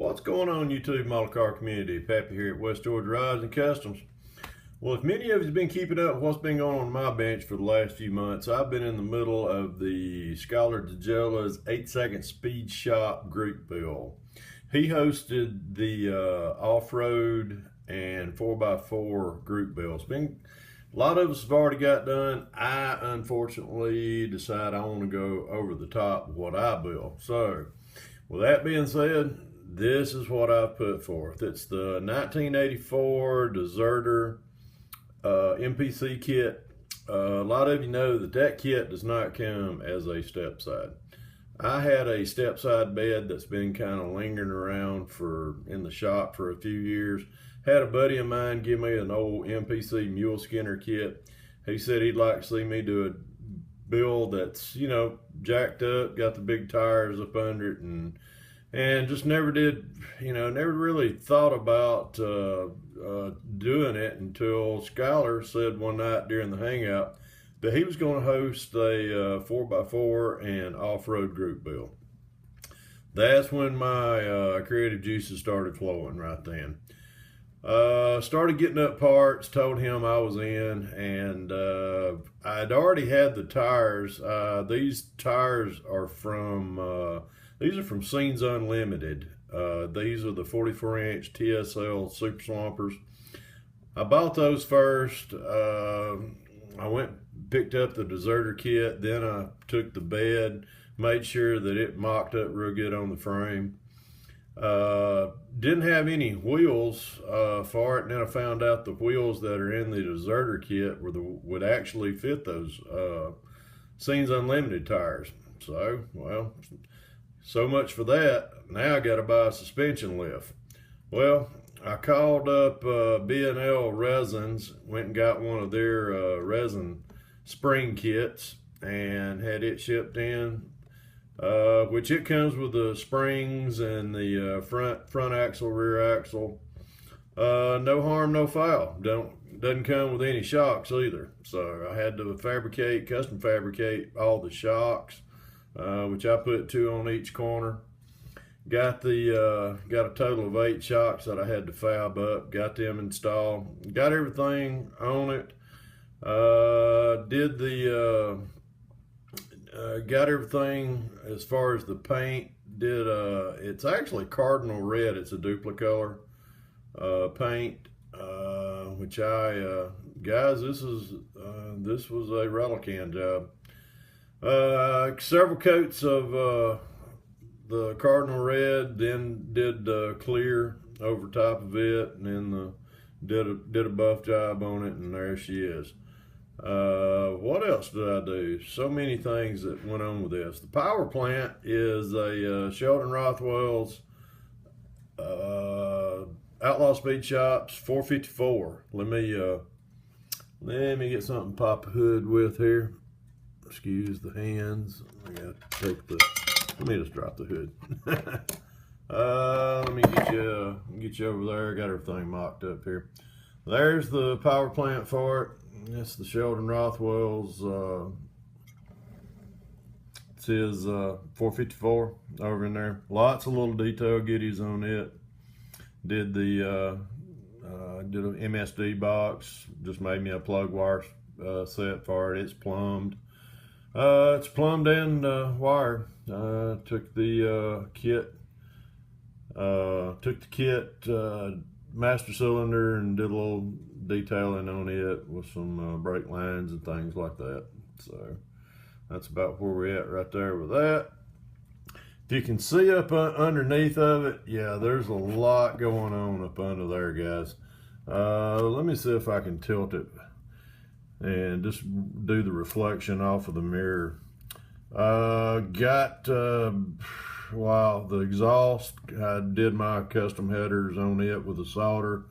What's going on, YouTube model car community? Pappy here at West Georgia Rides and Customs. Well, if many of you have been keeping up with what's been going on my bench for the last few months, I've been in the middle of the Scholar DeJella's 8-second Speedshop group build. He hosted the off-road and 4x4 group builds. A lot of us have already got done. I unfortunately decided I want to go over the top of what I built. So, with that being said, this is what I've put forth. It's the 1984 Deserter MPC kit. A lot of you know that kit does not come as a step side. I had a step side bed that's been kind of lingering around in the shop for a few years. Had a buddy of mine give me an old MPC mule skinner kit. He said he'd like to see me do a build that's, you know, jacked up, got the big tires up under it, and just never did, never really thought about doing it until Skylar said one night during the hangout that he was going to host a 4x4 and off-road group build. That's when my creative juices started flowing right then. Started getting up parts, told him I was in, and I'd already had the tires. These tires are from Scenes Unlimited. These are the 44-inch TSL Super Swampers. I bought those first. I went and picked up the Deserter kit. Then I took the bed, made sure that it mocked up real good on the frame. Didn't have any wheels for it, and then I found out the wheels that are in the Deserter kit would actually fit those Scenes Unlimited tires. So, well, so much for that. Now I got to buy a suspension lift. Well, I called up B&L Resins, went and got one of their resin spring kits and had it shipped in, which it comes with the springs and the front axle, rear axle. No harm, no foul. Doesn't come with any shocks either. So I had to custom fabricate all the shocks, which I put 2 on each corner. Got a total of 8 shocks that I had to fab up. Got them installed. Got everything on it. Got everything as far as the paint. It's actually Cardinal Red. It's a duplicolor paint. Which guys, this was a Relican job. Several coats of the Cardinal Red, then did clear over top of it, and then did a buff job on it, and there she is. What else did I do? So many things that went on with this. The power plant is a Sheldon Rothwell's Outlaw Speed Shop's 454. Let me get something to pop the hood with here. Excuse the hands. Let me just drop the hood. Let me get you over there. Got everything mocked up here. There's the power plant for it. That's the Sheldon Rothwell's. It's his 454 over in there. Lots of little detail goodies on it. Did an MSD box. Just made me a plug wire set for it. It's plumbed. It's plumbed and wired. Took the kit, master cylinder, and did a little detailing on it with some brake lines and things like that. So that's about where we're at right there with that. If you can see up underneath of it, yeah, there's a lot going on up under there, guys. Let me see if I can tilt it and just do the reflection off of the mirror. Wow, the exhaust, I did my custom headers on it with a solder.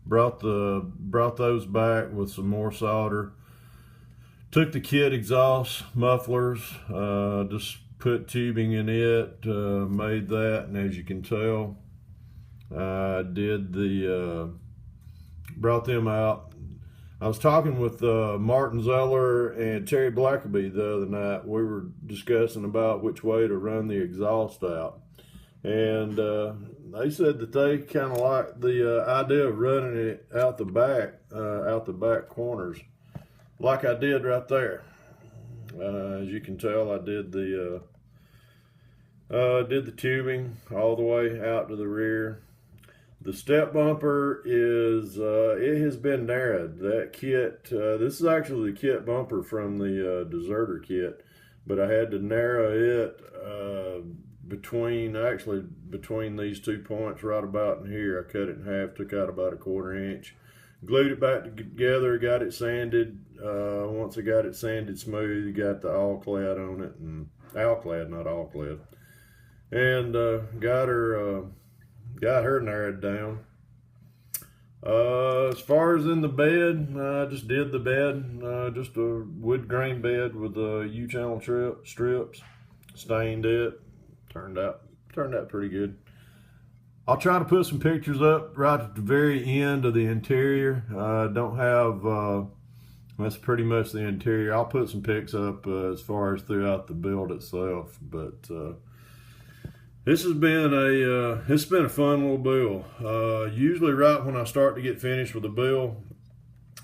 Brought those back with some more solder. Took the kit exhaust mufflers, just put tubing in it, made that, and as you can tell, I brought them out. I was talking with Martin Zeller and Terry Blackaby the other night. We were discussing about which way to run the exhaust out. And they said that they kind of like the idea of running it out the back corners, like I did right there. As you can tell, I did the tubing all the way out to the rear. The step bumper is, it has been narrowed. That kit, this is actually the kit bumper from the Deserter kit, but I had to narrow it between these 2 points right about in here. I cut it in half, took out about a 1/4 inch, glued it back together, got it sanded. Once I got it sanded smooth, got the all-clad on it, and all-clad, not all-clad, and got her narrowed down. As far as in the bed, I just did the bed, just a wood grain bed with U-channel strips, stained it, turned out pretty good. I'll try to put some pictures up right at the very end of the interior. Don't have, that's pretty much the interior. I'll put some pics up as far as throughout the build itself, but this has been it's been a fun little build. Usually right when I start to get finished with the build,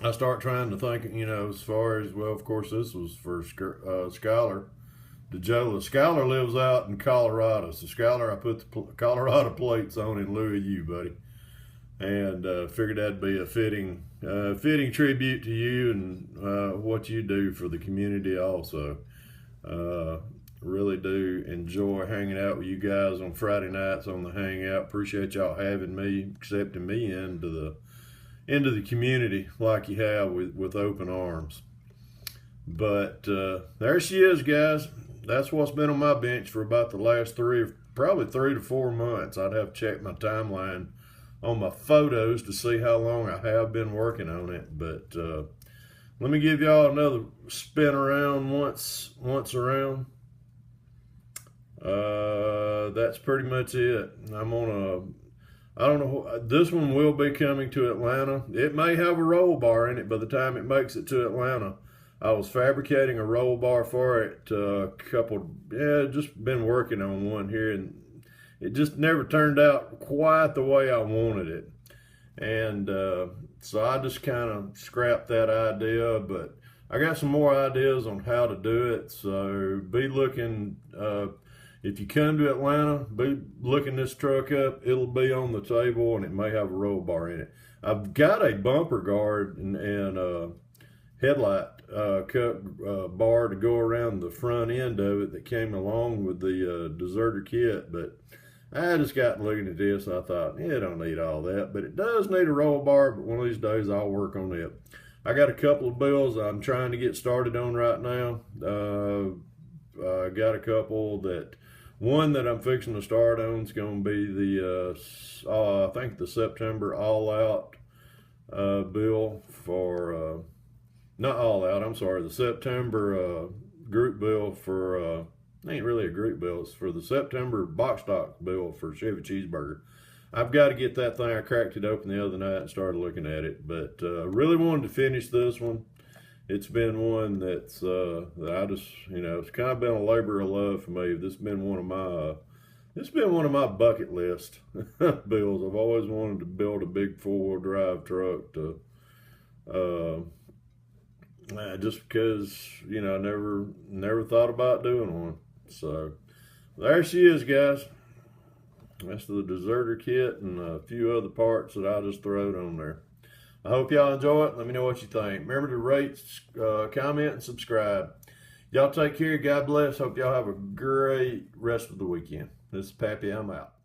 I start trying to think, as far as, well, of course, this was for Skylar. Skylar lives out in Colorado. So Skylar, I put the Colorado plates on in lieu of you, buddy. And figured that'd be a fitting tribute to you and what you do for the community also. Really do enjoy hanging out with you guys on Friday nights on the Hangout. Appreciate y'all having me, accepting me into the community like you have with open arms. But there she is, guys. That's what's been on my bench for about the last probably 3 to 4 months. I'd have to check my timeline on my photos to see how long I have been working on it. But let me give y'all another spin around once around. That's pretty much it. I don't know, this one will be coming to Atlanta. It may have a roll bar in it by the time it makes it to Atlanta. I was fabricating a roll bar for it, just been working on one here, and it just never turned out quite the way I wanted it. And so I just kind of scrapped that idea, but I got some more ideas on how to do it. So be looking, if you come to Atlanta, be looking this truck up. It'll be on the table, and it may have a roll bar in it. I've got a bumper guard and headlight cut bar to go around the front end of it that came along with the Deserter kit, but I just got looking at this, I thought, yeah, I don't need all that, but it does need a roll bar. But one of these days I'll work on it. I got a couple of builds I'm trying to get started on right now. I got a couple one that I'm fixing to start on is going to be the I think the September all out bill for not all out, I'm sorry, the September group bill for, ain't really a group bill, it's for the September box stock bill for Chevy Cheeseburger. I've got to get that thing. I cracked it open the other night and started looking at it, but really wanted to finish this one. It's been one that's, that I just, it's kind of been a labor of love for me. This has been one of my bucket list builds. I've always wanted to build a big 4-wheel drive truck to, just because, I never thought about doing one. So there she is, guys. That's the Deserter kit and a few other parts that I just throwed on there. I hope y'all enjoy it. Let me know what you think. Remember to rate, comment, and subscribe. Y'all take care. God bless. Hope y'all have a great rest of the weekend. This is Pappy. I'm out.